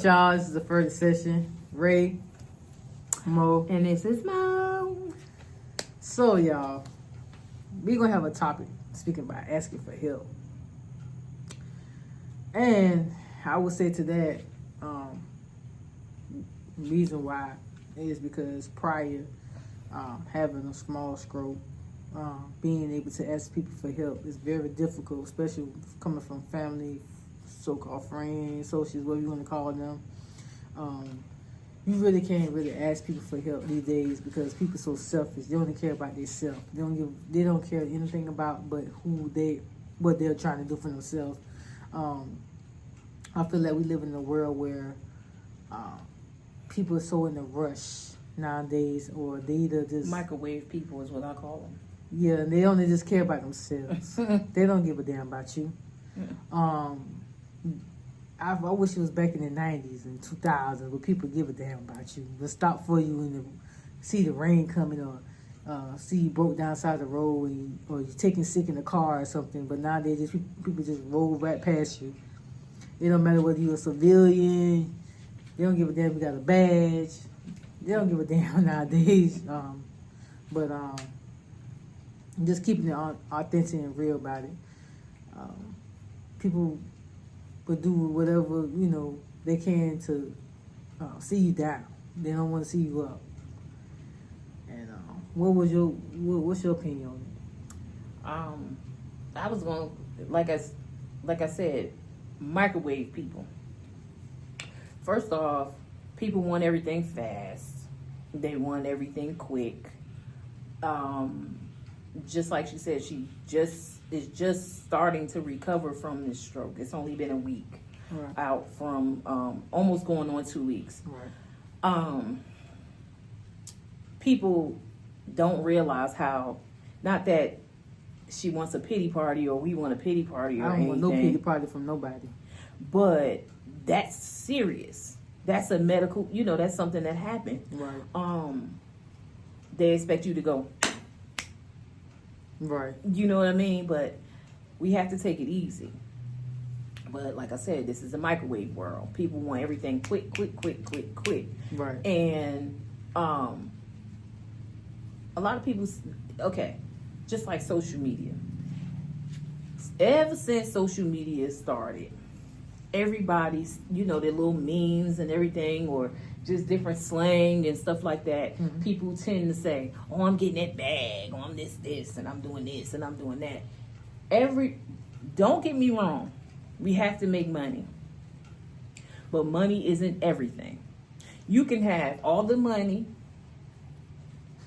up, y'all? This is the first session. Ray, Mo. And this is Mo. So, y'all, we're going to have a topic speaking about asking for help. And I would say to that, reason why is because prior having a small stroke, being able to ask people for help is very difficult, especially coming from family, so-called friends, associates, whatever you want to call them. You really can't really ask people for help these days because people are so selfish. They only care about themselves. They don't care anything about but what they're trying to do for themselves. I feel like we live in a world where people are so in a rush nowadays, or they either just Microwave people is what I call them. Yeah, and they only just care about themselves. They don't give a damn about you. I wish it was back in the 90s and 2000s where people give a damn about you. They'll stop for you and see the rain coming, or see you broke down side the road, or you're taking sick in the car or something. But nowadays, people just roll right past you. It don't matter whether you're a civilian. They don't give a damn if you got a badge. They don't give a damn nowadays. But just keeping it authentic and real about it. People will do whatever they can to see you down. They don't want to see you up. And what's your opinion on it? I was going like I said, microwave people. First off, people want everything fast. They want everything quick. Just like she said, she is just starting to recover from this stroke. It's only been a week out from almost going on 2 weeks. Right. People don't realize how, not that she wants a pity party or we want a pity party or anything. I don't want no pity party from nobody. But that's serious. That's a medical, that's something that happened. Right. They expect you to go. Right. You know what I mean? But we have to take it easy. But like I said, this is a microwave world. People want everything quick. Right. And a lot of people, just like social media. Ever since social media started, everybody's, their little memes and everything, or just different slang and stuff like that. Mm-hmm. People tend to say, "Oh, I'm getting that bag. Oh, I'm this, and I'm doing this, and I'm doing that." Don't get me wrong, we have to make money, but money isn't everything. You can have all the money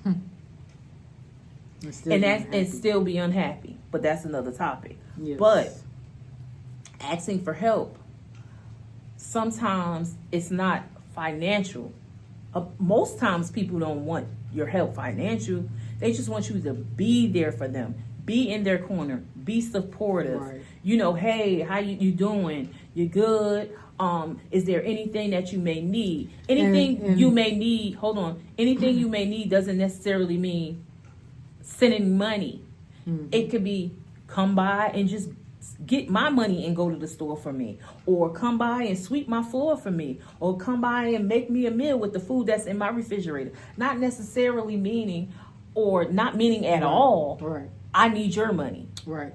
and still be unhappy, but that's another topic. Yes. But asking for help, sometimes it's not financial. Most times people don't want your help financial. They just want you to be there for them. Be in their corner. Be supportive. Right. Hey, how you doing? You good? Is there anything that you may need? Anything you may need, hold on. Anything you may need doesn't necessarily mean sending money. Mm-hmm. It could be come by and just get my money and go to the store for me, or come by and sweep my floor for me, or come by and make me a meal with the food that's in my refrigerator. Not necessarily meaning, or not meaning at all, right. I need your money. Right.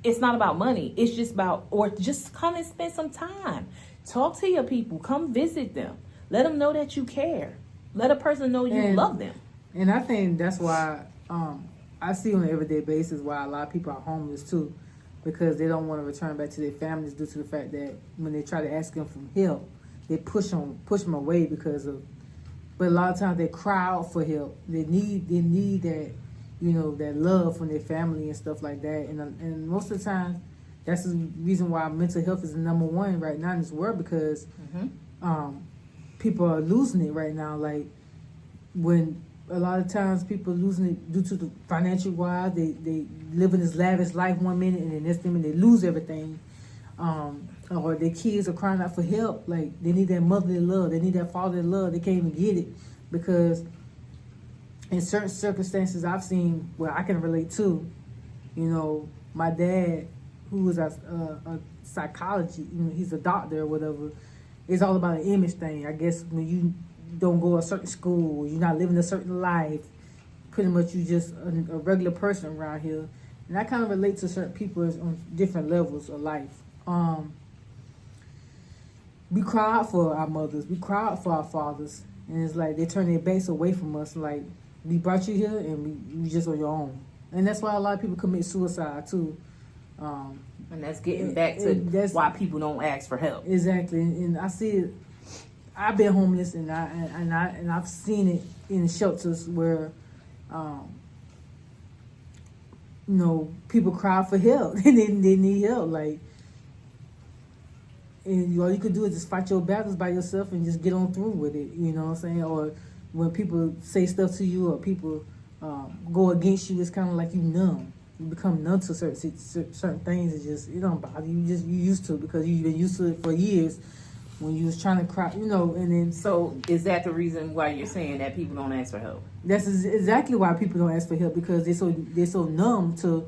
It's not about money. It's just about, or just come and spend some time. Talk to your people. Come visit them. Let them know that you care. Let a person know you love them. And I think that's why I see on an everyday basis why a lot of people are homeless too, because they don't want to return back to their families due to the fact that when they try to ask them for help, they push them away but a lot of times they cry out for help. They need that, that love from their family and stuff like that. And most of the time, that's the reason why mental health is the number one right now in this world, because people are losing it right now. Like, when a lot of times people are losing it due to the financial wise, they live in this lavish life one minute, and the next minute they lose everything. Or their kids are crying out for help. Like, they need that motherly love. They need that fatherly love. They can't even get it because in certain circumstances I've seen where I can relate to, my dad, who was a psychology, he's a doctor or whatever, it's all about an image thing. I guess when you don't go to a certain school, you're not living a certain life, pretty much you just a regular person around here. And I kind of relate to certain people on different levels of life. We cry out for our mothers, we cry out for our fathers, and it's like they turn their backs away from us. Like, we brought you here, and you just on your own. And that's why a lot of people commit suicide too. And that's getting back to why people don't ask for help. Exactly, and I see it. I've been homeless, and I've seen it in shelters where, people cry for help and they need help. Like, and all you could do is just fight your battles by yourself and just get on through with it. You know what I'm saying? Or when people say stuff to you or people go against you, it's kind of like you numb. You become numb to certain things. It don't bother you. You used to it because you've been used to it for years. When you was trying to cry, and then. So is that the reason why you're saying that people don't ask for help? That's exactly why people don't ask for help, because they're so numb to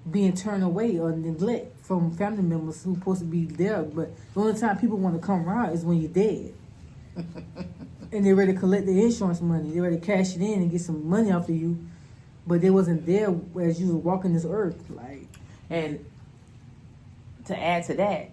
being turned away or neglect from family members who's supposed to be there. But the only time people want to come around is when you're dead. And they're ready to collect their insurance money. They're ready to cash it in and get some money off of you. But they wasn't there as you were walking this earth. And to add to that,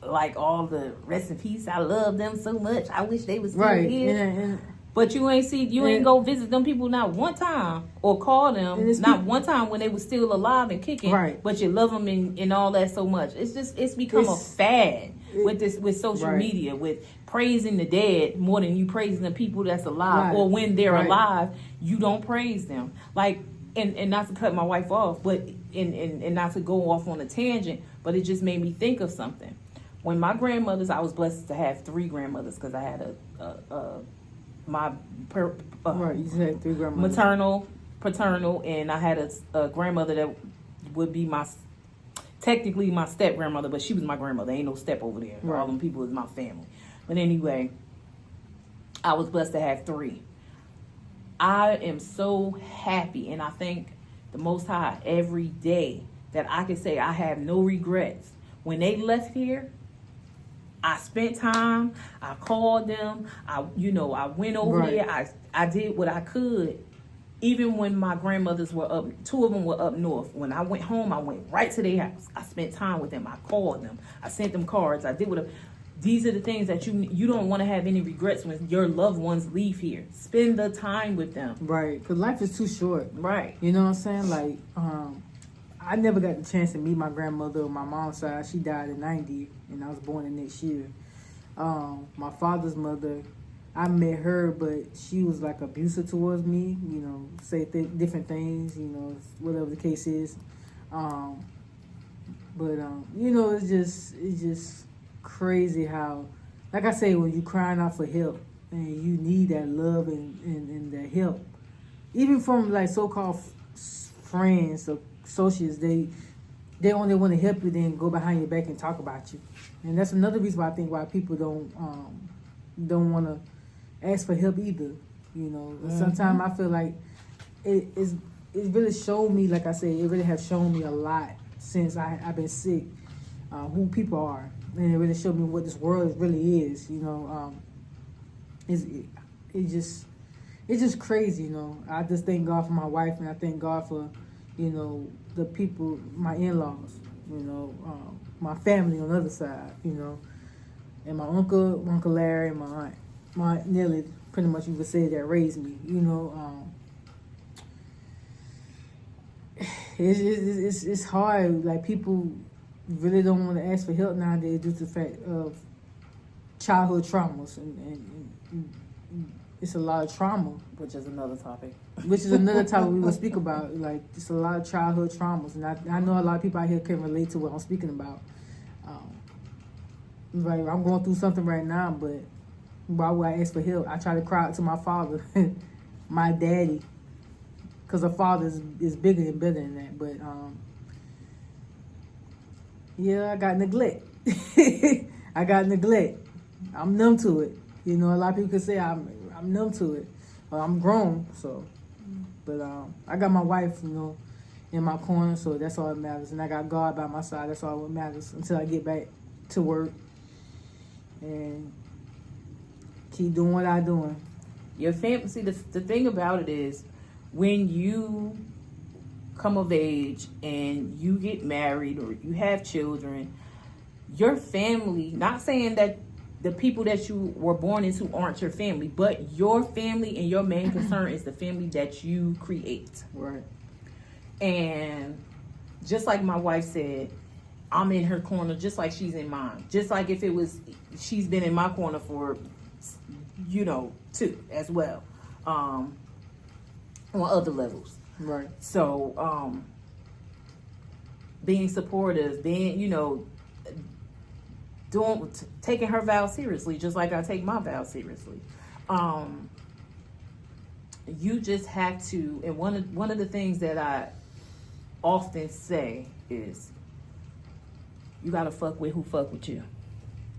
like all the rest in peace, I love them so much. I wish they was still here. And but you ain't go visit them people not one time or call them not one time when they were still alive and kicking. Right. But you love them and all that so much. It's become a fad with social media, with praising the dead more than you praising the people that's alive. Or when they're alive, you don't praise them. Like, and not to cut my wife off, but and not to go off on a tangent, but it just made me think of something. When my grandmothers, I was blessed to have 3 grandmothers because I had you said 3 grandmothers. Maternal, paternal, and I had a grandmother that would be technically my step grandmother, but she was my grandmother. Ain't no step over there. All them people is my family. But anyway, I was blessed to have 3. I am so happy, and I thank the Most High every day that I can say I have no regrets. When they left here, I spent time, I called them, I went over there, I did what I could. Even when my grandmothers were up, 2 of them were up north. When I went home, I went right to their house. I spent time with them. I called them. I sent them cards. I did what. These are the things that you don't want to have any regrets when your loved ones leave here. Spend the time with them. Right, because life is too short. Right. You know what I'm saying? Like, I never got the chance to meet my grandmother on my mom's side. She died in 90, and I was born the next year. My father's mother, I met her, but she was like abusive towards me, say different things, whatever the case is. It's just crazy how, like I say, when you crying out for help and you need that love and that help, even from like so-called friends or associates, they only want to help you, then go behind your back and talk about you. And that's another reason why I think why people don't want to ask for help either. Sometimes I feel like it really showed me, like I said, it really has shown me a lot since I've been sick, who people are, and it really showed me what this world really is. It's just crazy. I just thank God for my wife, and I thank God for the people, my in-laws, my family on the other side, and my uncle Larry, and my aunt Nellie, pretty much you would say that raised me, it's hard. Like, people really don't want to ask for help nowadays due to the fact of childhood traumas, and it's a lot of trauma. Which is another topic. We will speak about. Like, it's a lot of childhood traumas, and I know a lot of people out here can relate to what I'm speaking about. Right, I'm going through something right now, but why would I ask for help? I try to cry out to my father, my daddy, because a father is bigger and better than that. But I got neglect. I'm numb to it. A lot of people can say I'm numb to it. I'm grown, so. But I got my wife, in my corner, so that's all that matters. And I got God by my side. That's all that matters until I get back to work. and keep doing what I'm doing. Your family. See, the thing about it is, when you come of age and you get married or you have children, your family. Not saying that the people that you were born into aren't your family, but your family and your main concern is the family that you create. Right. And just like my wife said, I'm in her corner just like she's in mine. Just like if it was, she's been in my corner for, too, as well. On other levels. Right. So, being supportive, being, taking her vow seriously, just like I take my vow seriously. You just have to, and one of the things that I often say is, you gotta fuck with who fuck with you.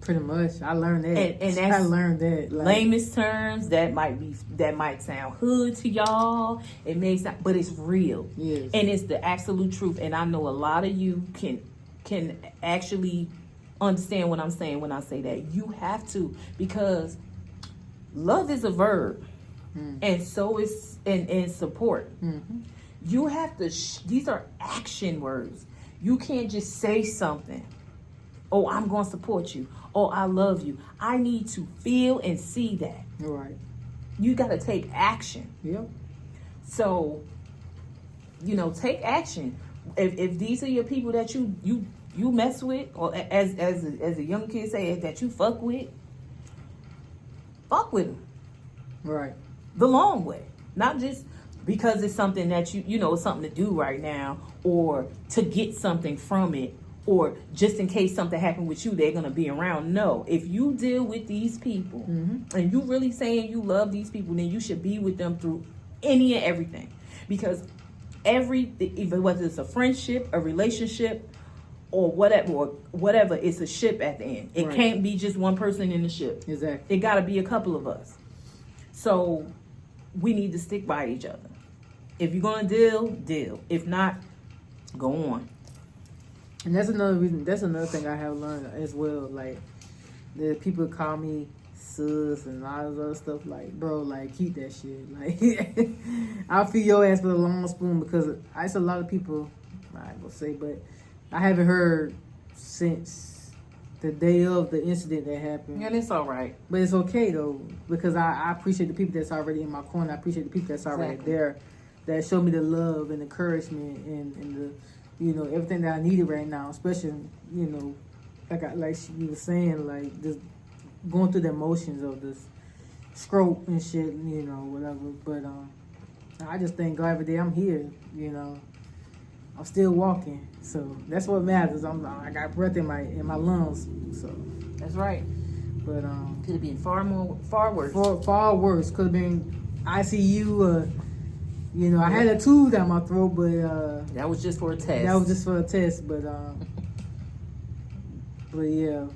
Pretty much, I learned that. And that's I learned that. Lamest terms that might sound hood to y'all. It may sound, but it's real. Yes. And it's the absolute truth. And I know a lot of you can actually understand what I'm saying when I say that. You have to, because love is a verb, and so is and support. Mm-hmm. You have to. These are action words. You can't just say something. Oh, I'm going to support you. Oh, I love you. I need to feel and see that. Right. You got to take action. Yep. So, take action. If these are your people that you mess with, or as a young kid say, that you fuck with them. Right. The long way. Not just because it's something that it's something to do right now, or to get something from it, or just in case something happened with you, they're going to be around. No. If you deal with these people, and you really saying you love these people, then you should be with them through any and everything. Because whether it's a friendship, a relationship, or whatever, it's a ship at the end. It can't be just one person in the ship. Exactly. It got to be a couple of us. So we need to stick by each other. If you're going to deal. If not, go on. And that's another reason. That's another thing I have learned as well. Like, the people call me sus and all this other stuff. Like, bro, like, keep that shit. Like, I'll feed your ass with a long spoon, because it's a lot of people, I ain't gonna say, but I haven't heard since the day of the incident that happened. And it's all right. But it's okay, though, because I appreciate the people that's already in my corner. I appreciate the people that's already there, that show me the love and encouragement and the, everything that I needed right now, especially, like she was saying, like, just going through the emotions of this stroke and shit, whatever. But I just thank God every day I'm here, I'm still walking, so that's what matters. I got breath in my lungs, so that's right. But could have been far worse. Far worse. Could have been ICU. I had a tube down my throat, but that was just for a test. That was just for a test, but yeah,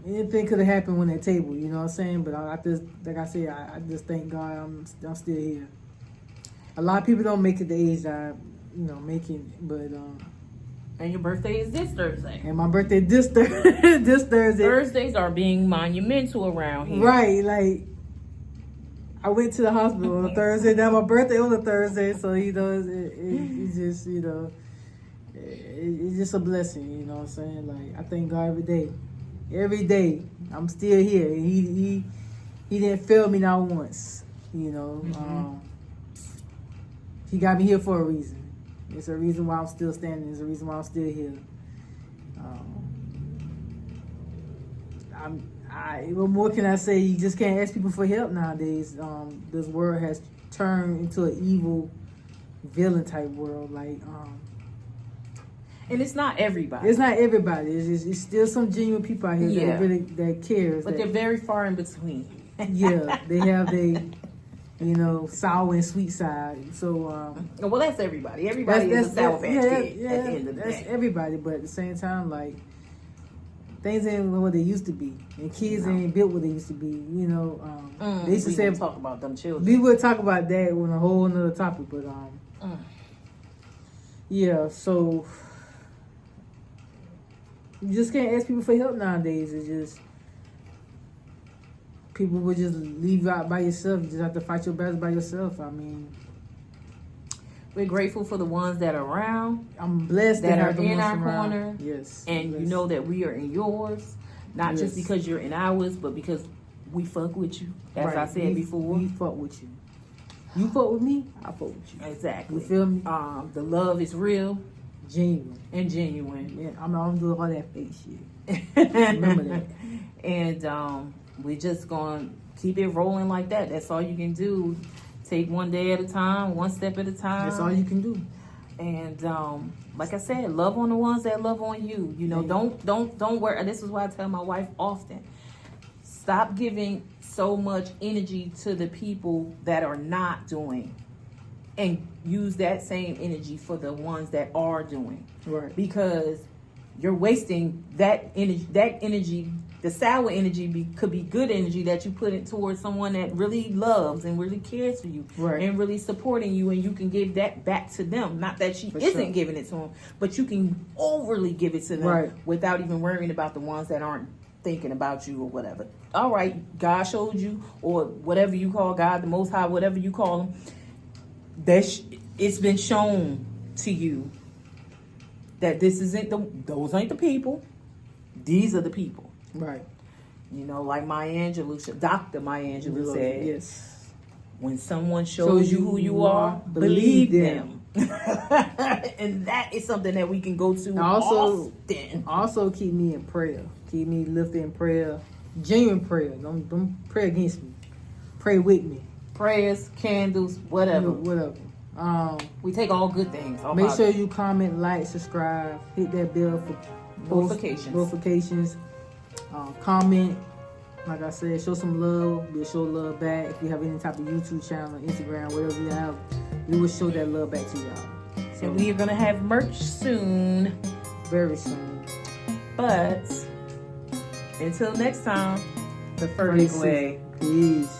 anything could have happened on that table. You know what I'm saying? But I just, like I said, I just thank God I'm still here. A lot of people don't make it the age that making, but and your birthday is this Thursday. And my birthday this Thursday. Thursdays are being monumental around here. Right, like, I went to the hospital on a Thursday. Now my birthday on a Thursday, so it's just it's just a blessing. You know what I'm saying? Like, I thank God every day. Every day I'm still here. He didn't fail me not once. He got me here for a reason. It's a reason why I'm still standing. It's a reason why I'm still here. What more can I say? You just can't ask people for help nowadays. This world has turned into an evil villain type world. Like, and it's not everybody. It's not everybody. It's still some genuine people out here that cares. But they're very far in between. Yeah, they have their sour and sweet side. So, well, that's everybody. Everybody is a sour patch kid at the end of the day. That's everybody, but at the same time, like, things ain't what they used to be, and kids ain't built what they used to be. They used to say, talk about them children. We would talk about that on a whole another topic, but yeah. So you just can't ask people for help nowadays. It's just people would just leave you out by yourself. You just have to fight your battles by yourself. I mean, we're grateful for the ones that are around. I'm blessed that to are have the in ones our around. corner. Yes, And you know that we are in yours, not just Yes. because you're in ours, but because we fuck with you. As Right. I said before. we fuck with you. You fuck with me, I fuck with you. Exactly. You feel me? The love is real Genuine. and genuine. Yeah, I'm not doing all that fake shit. Remember that. And we're just gonna keep it rolling like that. That's all you can do. Take one day at a time, one step at a time. That's all you can do. And like I said, love on the ones that love on you. You know, don't worry. This is why I tell my wife often. Stop giving so much energy to the people that are not doing, and use that same energy for the ones that are doing. Right. Because you're wasting that energy. That energy, the sour energy, could be good energy that you put it towards someone that really loves and really cares for you, Right. and really supporting you, and you can give that back to them. Not that she For isn't sure. giving it to them, but you can overly give it to them, Right. without even worrying about the ones that aren't thinking about you or whatever. All right, God showed you, or whatever you call God, the Most High, whatever you call him. It's been shown to you that those ain't the people. These are the people. Right. You know, like Maya Angelou, Dr. Maya Angelou said, yes. when someone shows you who you are, believe them. And that is something that we can go to often. Also keep me in prayer. Keep me lifted in prayer. Genuine prayer. Don't pray against me. Pray with me. Prayers, candles, whatever. Whatever. We take all good things. All Make sure positive. you comment, like, subscribe, hit that bell for notifications. Comment. Like I said, show some love. We'll show love back. If you have any type of YouTube channel, Instagram, whatever you have, we will show that love back to y'all. So And we are gonna have merch soon. very soon. But until next time, the Fergus way. Peace.